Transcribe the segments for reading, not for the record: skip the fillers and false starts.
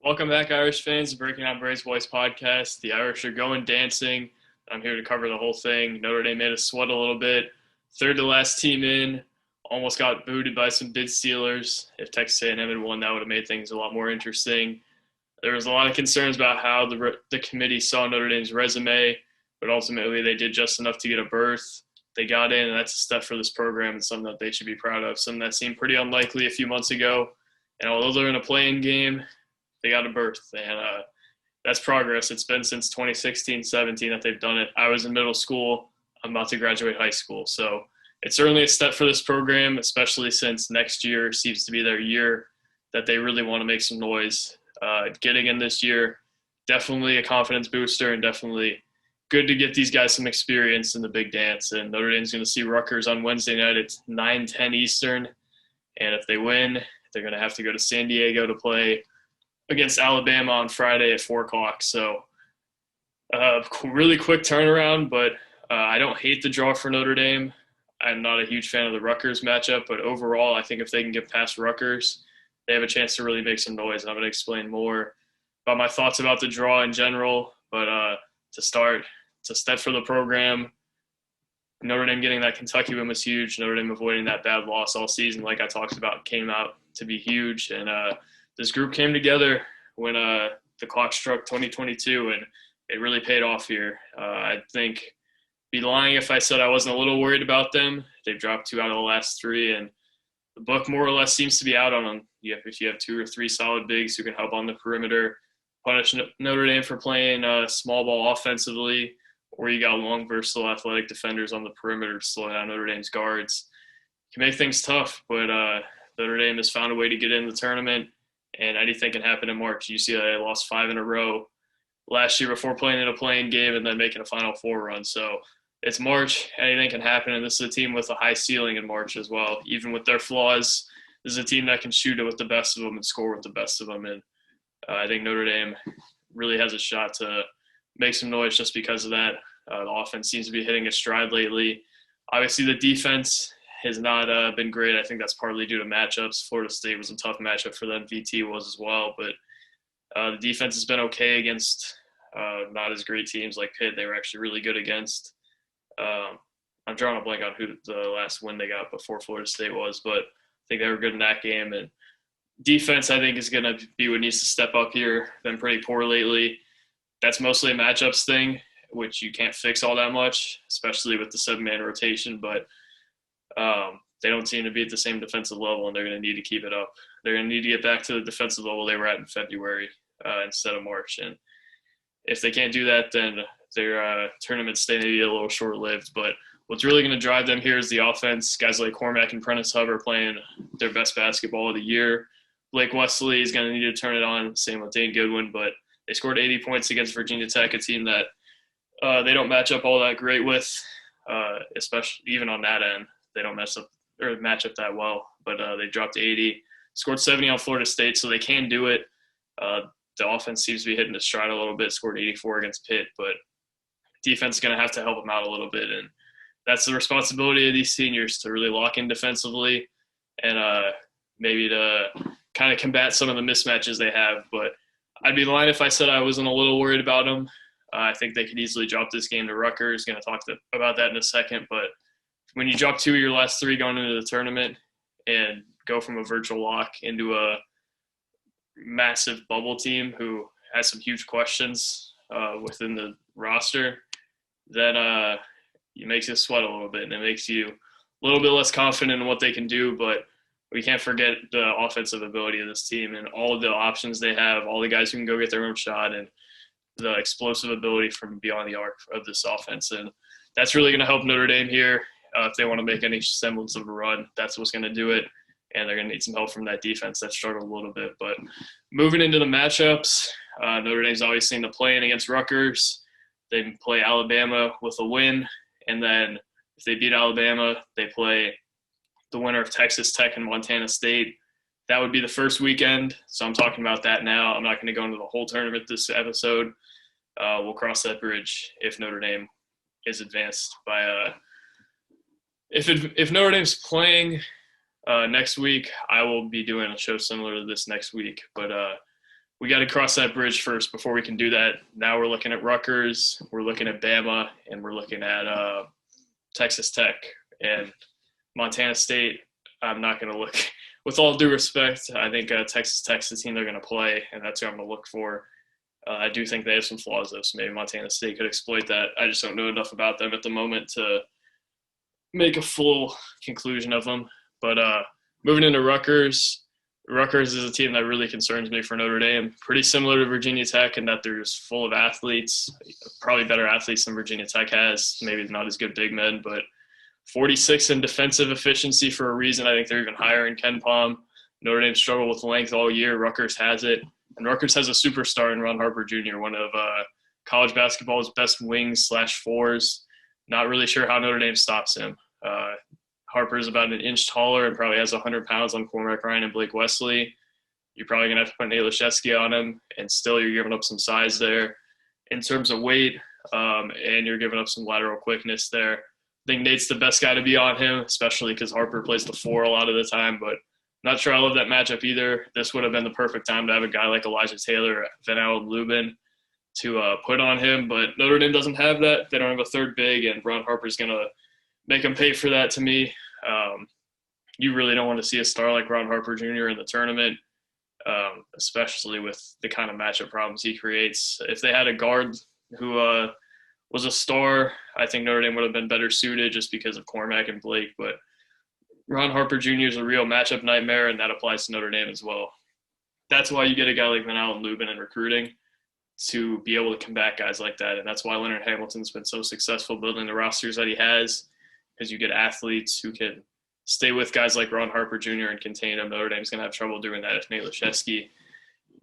Welcome back, Irish fans, to Breaking Down Braves Boys podcast. The Irish are going dancing. I'm here to cover the whole thing. Notre Dame made us sweat a little bit. Third to last team in. Almost got booted by some bid stealers. If Texas A&M had won, that would have made things a lot more interesting. There was a lot of concerns about how the committee saw Notre Dame's resume, but ultimately they did just enough to get a berth. They got in, and that's a step for this program and something that they should be proud of. Something that seemed pretty unlikely a few months ago. And although they're in a playing game, they got a berth, and that's progress. It's been since 2016-17 that they've done it. I was in middle school. I'm about to graduate high school. So it's certainly a step for this program, especially since next year seems to be their year that they really want to make some noise. Getting in this year, definitely a confidence booster, and definitely good to get these guys some experience in the big dance. And Notre Dame's going to see Rutgers on Wednesday night at 9:10 Eastern. And if they win, they're going to have to go to San Diego to play against Alabama on Friday at 4 o'clock. So really quick turnaround, but I don't hate the draw for Notre Dame. I'm not a huge fan of the Rutgers matchup, but overall, I think if they can get past Rutgers, they have a chance to really make some noise. And I'm going to explain more about my thoughts about the draw in general. But to start, it's a step for the program. Notre Dame getting that Kentucky win was huge. Notre Dame avoiding that bad loss all season, like I talked about, came out to be huge. And this group came together when the clock struck 2022, and it really paid off here. I think be lying if I said I wasn't a little worried about them. They've dropped 2 out of the last 3, and the book more or less seems to be out on them. If you have 2 or 3 solid bigs who can help on the perimeter, punish Notre Dame for playing small ball offensively, or you got long, versatile, athletic defenders on the perimeter to slow down Notre Dame's guards, it can make things tough. But Notre Dame has found a way to get in the tournament, and anything can happen in March. UCLA lost 5 in a row last year before playing in a playing game and then making a Final Four run. So it's March. Anything can happen, and this is a team with a high ceiling in March as well. Even with their flaws, this is a team that can shoot it with the best of them and score with the best of them. And I think Notre Dame really has a shot to make some noise just because of that. The offense seems to be hitting a stride lately. Obviously, the defense has not been great. I think that's partly due to matchups. Florida State was a tough matchup for them. VT was as well. But the defense has been okay against not as great teams like Pitt. They were actually really good against. I'm drawing a blank on who the last win they got before Florida State was, but I think they were good in that game. And defense, I think, is going to be what needs to step up here. Been pretty poor lately. That's mostly a matchups thing, which you can't fix all that much, especially with the 7-man rotation. But they don't seem to be at the same defensive level, and they're going to need to keep it up. They're going to need to get back to the defensive level they were at in February instead of March. And if they can't do that, then their tournament stay may be a little short-lived. But what's really going to drive them here is the offense. Guys like Cormac and Prentiss Hubb are playing their best basketball of the year. Blake Wesley is going to need to turn it on, same with Dane Goodwin. But they scored 80 points against Virginia Tech, a team that they don't match up all that great with, especially even on that end. They don't match up that well, but they dropped 80, scored 70 on Florida State, so they can do it. The offense seems to be hitting the stride a little bit, scored 84 against Pitt, but defense is going to have to help them out a little bit, and that's the responsibility of these seniors to really lock in defensively and maybe to kind of combat some of the mismatches they have. But I'd be lying if I said I wasn't a little worried about them. I think they could easily drop this game to Rutgers. Going to talk about that in a second, but when you drop 2 of your last 3 going into the tournament and go from a virtual lock into a massive bubble team who has some huge questions within the roster, then it makes you sweat a little bit, and it makes you a little bit less confident in what they can do. But we can't forget the offensive ability of this team and all of the options they have, all the guys who can go get their own shot, and the explosive ability from beyond the arc of this offense. And that's really going to help Notre Dame here. If they want to make any semblance of a run, that's what's going to do it. And they're going to need some help from that defense that struggled a little bit. But moving into the matchups, Notre Dame's obviously in the play-in against Rutgers. They play Alabama with a win. And then if they beat Alabama, they play the winner of Texas Tech and Montana State. That would be the first weekend. So I'm talking about that now. I'm not going to go into the whole tournament this episode. We'll cross that bridge if Notre Dame is advanced by if Notre Dame's playing next week, I will be doing a show similar to this next week. But we got to cross that bridge first before we can do that. Now we're looking at Rutgers, we're looking at Bama, and we're looking at Texas Tech and Montana State. I'm not going to look – with all due respect, I think Texas Tech's the team they're going to play, and that's who I'm going to look for. I do think they have some flaws, though, so maybe Montana State could exploit that. I just don't know enough about them at the moment to make a full conclusion of them. But moving into Rutgers is a team that really concerns me for Notre Dame. Pretty similar to Virginia Tech in that they're just full of athletes, probably better athletes than Virginia Tech has. Maybe not as good big men, but 46 in defensive efficiency for a reason. I think they're even higher in Ken Palm. Notre Dame struggled with length all year. Rutgers has it. And Rutgers has a superstar in Ron Harper Jr., one of college basketball's best wings/fours. Not really sure how Notre Dame stops him. Harper's about an inch taller and probably has 100 pounds on Cormac Ryan and Blake Wesley. You're probably going to have to put Laszewski on him, and still you're giving up some size there in terms of weight, and you're giving up some lateral quickness there. I think Nate's the best guy to be on him, especially because Harper plays the 4 a lot of the time, but not sure I love that matchup either. This would have been the perfect time to have a guy like Elijah Taylor, Van Allen Lubin to put on him, but Notre Dame doesn't have that. They don't have a third big, and Ron Harper's going to make him pay for that to me. You really don't want to see a star like Ron Harper Jr. in the tournament, especially with the kind of matchup problems he creates. If they had a guard who was a star, I think Notre Dame would have been better suited just because of Cormac and Blake, but Ron Harper Jr. is a real matchup nightmare, and that applies to Notre Dame as well. That's why you get a guy like Van Allen Lubin in recruiting, to be able to combat guys like that. And that's why Leonard Hamilton's been so successful building the rosters that he has, because you get athletes who can stay with guys like Ron Harper Jr. and contain him. Notre Dame's going to have trouble doing that if Nate Laszewski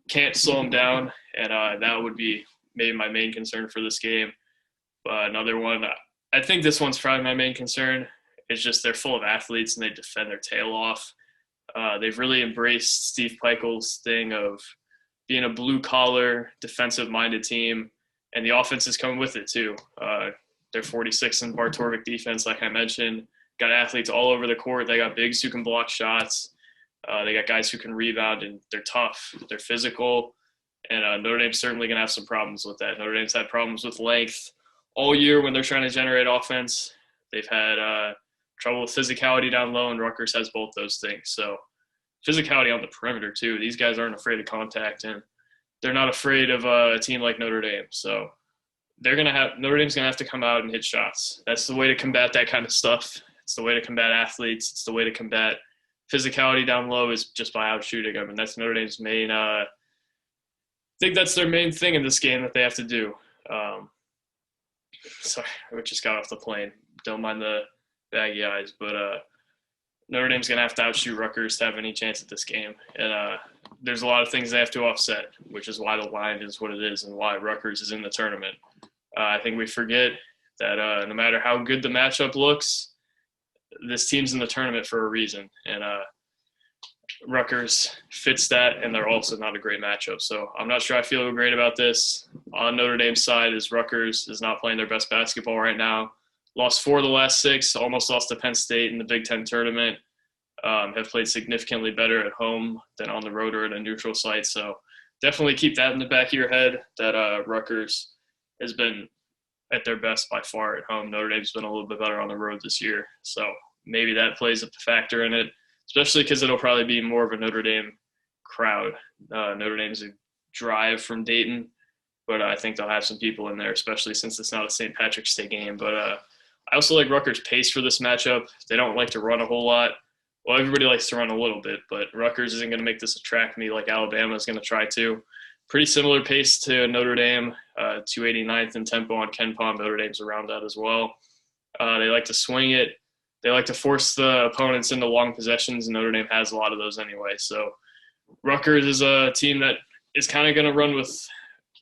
can't slow him down, and that would be maybe my main concern for this game. But another one, I think this one's probably my main concern. It's just they're full of athletes and they defend their tail off. They've really embraced Steve Pikiell's thing of being a blue-collar, defensive-minded team, and the offense is coming with it too. They're 46 in Bartorvik defense, like I mentioned. Got athletes all over the court. They got bigs who can block shots. They got guys who can rebound, and they're tough. They're physical, and Notre Dame's certainly going to have some problems with that. Notre Dame's had problems with length all year when they're trying to generate offense. They've had trouble with physicality down low, and Rutgers has both those things. So physicality on the perimeter too. These guys aren't afraid of contact, and they're not afraid of a team like Notre Dame. So Notre Dame's gonna have to come out and hit shots. That's the way to combat that kind of stuff. It's the way to combat athletes. It's the way to combat physicality down low, is just by out shooting them, and that's Notre Dame's main. I think that's their main thing in this game that they have to do. Sorry, we just got off the plane. Don't mind the baggy eyes, but Notre Dame's going to have to outshoot Rutgers to have any chance at this game. And there's a lot of things they have to offset, which is why the line is what it is and why Rutgers is in the tournament. I think we forget that no matter how good the matchup looks, this team's in the tournament for a reason. And Rutgers fits that, and they're also not a great matchup. So I'm not sure I feel great about this. On Notre Dame's side is Rutgers is not playing their best basketball right now. Lost 4 of the last 6, almost lost to Penn State in the Big Ten tournament, have played significantly better at home than on the road or at a neutral site. So definitely keep that in the back of your head, that Rutgers has been at their best by far at home. Notre Dame's been a little bit better on the road this year. So maybe that plays a factor in it, especially because it'll probably be more of a Notre Dame crowd. Notre Dame's a drive from Dayton, but I think they'll have some people in there, especially since it's not a St. Patrick's Day game. But I also like Rutgers' pace for this matchup. They don't like to run a whole lot. Well, everybody likes to run a little bit, but Rutgers isn't going to make this a track meet like Alabama is going to try to. Pretty similar pace to Notre Dame, 289th in tempo on Ken Palm. Notre Dame's around that as well. They like to swing it. They like to force the opponents into long possessions, and Notre Dame has a lot of those anyway. So Rutgers is a team that is kind of going to run with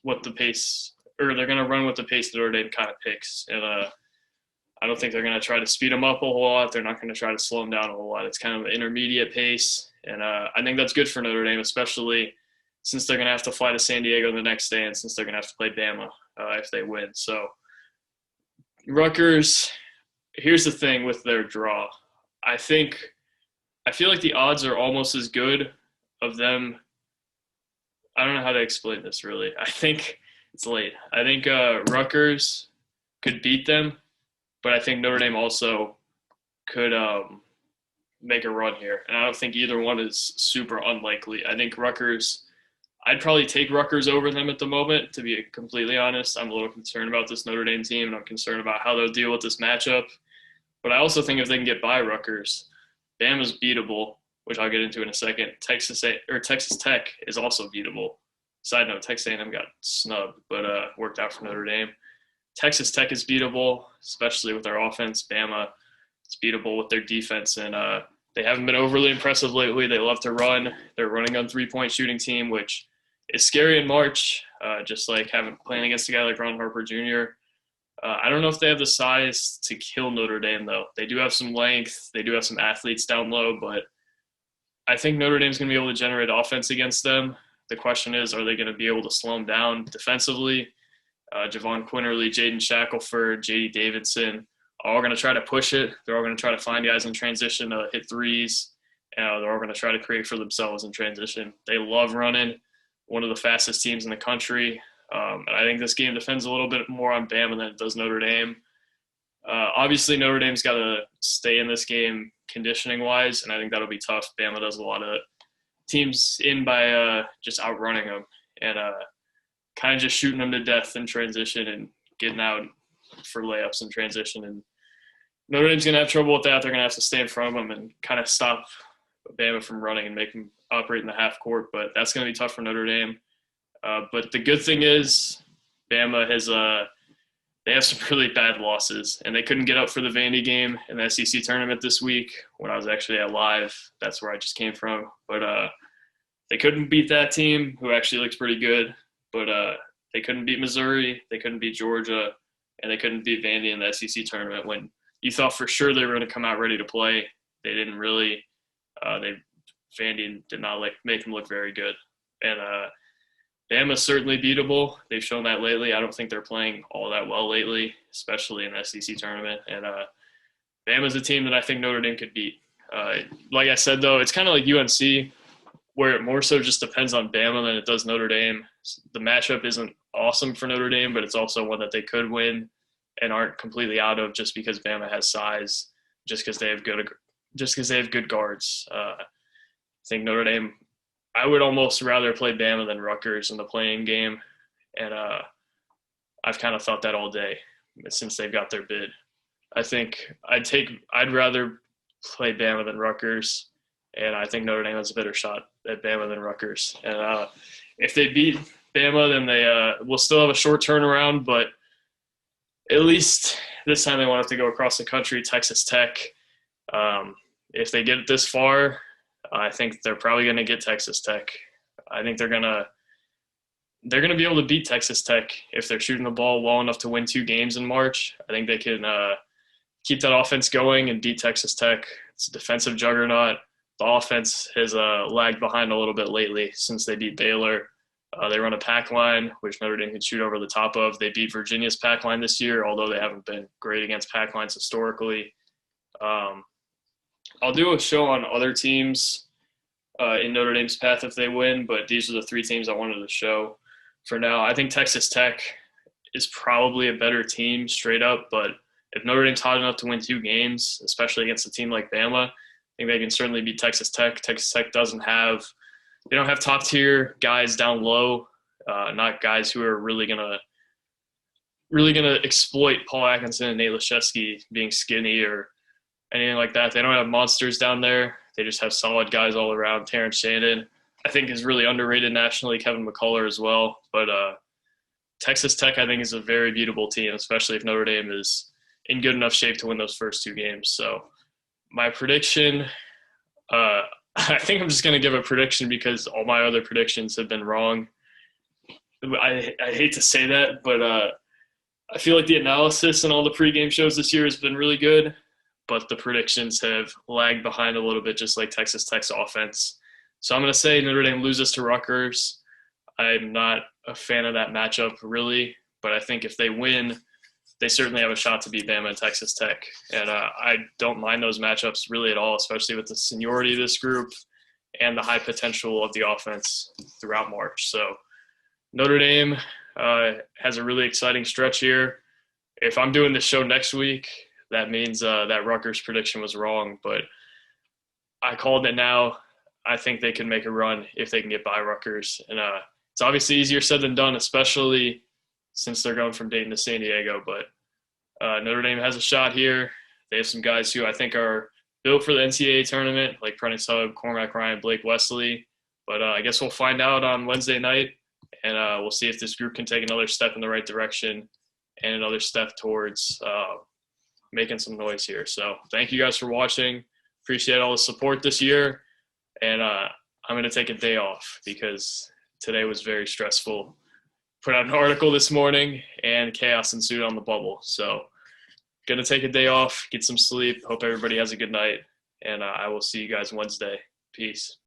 what the pace – or they're going to run with the pace that Notre Dame kind of picks. And I don't think they're going to try to speed them up a whole lot. They're not going to try to slow them down a whole lot. It's kind of an intermediate pace, and I think that's good for Notre Dame, especially since they're going to have to fly to San Diego the next day and since they're going to have to play Bama if they win. So Rutgers, here's the thing with their draw. I feel like the odds are almost as good of them I don't know how to explain this really. I think it's late. I think Rutgers could beat them, but I think Notre Dame also could make a run here. And I don't think either one is super unlikely. I think Rutgers, I'd probably take Rutgers over them at the moment, to be completely honest. I'm a little concerned about this Notre Dame team, and I'm concerned about how they'll deal with this matchup. But I also think if they can get by Rutgers, Bama's beatable, which I'll get into in a second. Texas Tech is also beatable. Side note, Texas A&M got snubbed, but worked out for Notre Dame. Texas Tech is beatable, especially with their offense. Bama is beatable with their defense, and they haven't been overly impressive lately. They love to run. They're running on three-point shooting team, which is scary in March, just like playing against a guy like Ron Harper Jr. I don't know if they have the size to kill Notre Dame, though. They do have some length. They do have some athletes down low, but I think Notre Dame's going to be able to generate offense against them. The question is, are they going to be able to slow them down defensively? Javon Quinterly, Jaden Shackelford, J.D. Davidson are all going to try to push it. They're all going to try to find guys in transition to hit threes. They're all going to try to create for themselves in transition. They love running, one of the fastest teams in the country. And I think this game defends a little bit more on Bama than it does Notre Dame. Obviously, Notre Dame's got to stay in this game conditioning-wise, and I think that'll be tough. Bama does a lot of teams in by just outrunning them and kind of just shooting them to death in transition and getting out for layups in transition. And Notre Dame's going to have trouble with that. They're going to have to stay in front of them and kind of stop Bama from running and make them operate in the half court, but that's going to be tough for Notre Dame. But the good thing is Bama has they have some really bad losses, and they couldn't get up for the Vandy game in the SEC tournament this week when I was actually at Live. That's where I just came from. But they couldn't beat that team, who actually looks pretty good. But they couldn't beat Missouri, they couldn't beat Georgia, and they couldn't beat Vandy in the SEC tournament when you thought for sure they were going to come out ready to play. They didn't really. Vandy did not make them look very good. And Bama's certainly beatable. They've shown that lately. I don't think they're playing all that well lately, especially in the SEC tournament. And Bama's a team that I think Notre Dame could beat. Like I said, though, it's kind of like UNC, where it more so just depends on Bama than it does Notre Dame. The matchup isn't awesome for Notre Dame, but it's also one that they could win and aren't completely out of just because Bama has size, just because they have good guards. I think Notre Dame, I would almost rather play Bama than Rutgers in the playing game, and I've kind of thought that all day since they've got their bid. I think I'd rather play Bama than Rutgers, and I think Notre Dame has a better shot at Bama than Rutgers. And if they beat Bama, then they will still have a short turnaround, but at least this time they won't have to go across the country. Texas Tech, if they get it this far, I think they're probably going to get Texas Tech. I think they're going to be able to beat Texas Tech if they're shooting the ball well enough to win 2 games in March. I think they can keep that offense going and beat Texas Tech. It's a defensive juggernaut. The offense has lagged behind a little bit lately since they beat Baylor. They run a pack line, which Notre Dame can shoot over the top of. They beat Virginia's pack line this year, although they haven't been great against pack lines historically. I'll do a show on other teams in Notre Dame's path if they win, but these are the 3 teams I wanted to show for now. I think Texas Tech is probably a better team straight up, but if Notre Dame's hot enough to win 2 games, especially against a team like Bama, I think they can certainly beat Texas Tech. Texas Tech don't have top-tier guys down low, not guys who are really gonna exploit Paul Atkinson and Nate Laszewski being skinny or anything like that. They don't have monsters down there. They just have solid guys all around. Terrence Shannon, I think, is really underrated nationally. Kevin McCullough as well. But Texas Tech, I think, is a very beatable team, especially if Notre Dame is in good enough shape to win those first 2 games. So my prediction, I think I'm just going to give a prediction because all my other predictions have been wrong. I hate to say that, but I feel like the analysis and all the pregame shows this year has been really good, but the predictions have lagged behind a little bit, just like Texas Tech's offense. So I'm going to say Notre Dame loses to Rutgers. I'm not a fan of that matchup, really, but I think if they win, they certainly have a shot to beat Bama and Texas Tech. And I don't mind those matchups really at all, especially with the seniority of this group and the high potential of the offense throughout March. So Notre Dame has a really exciting stretch here. If I'm doing this show next week, that means that Rutgers prediction was wrong, but I called it now. I think they can make a run if they can get by Rutgers. And it's obviously easier said than done, especially since they're going from Dayton to San Diego. But Notre Dame has a shot here. They have some guys who I think are built for the NCAA tournament, like Prentiss Hubb, Cormac Ryan, Blake Wesley. But I guess we'll find out on Wednesday night, and we'll see if this group can take another step in the right direction and another step towards making some noise here. So thank you guys for watching. Appreciate all the support this year. And I'm going to take a day off because today was very stressful. Put out an article this morning and chaos ensued on the bubble. So going to take a day off, get some sleep. Hope everybody has a good night. And I will see you guys Wednesday. Peace.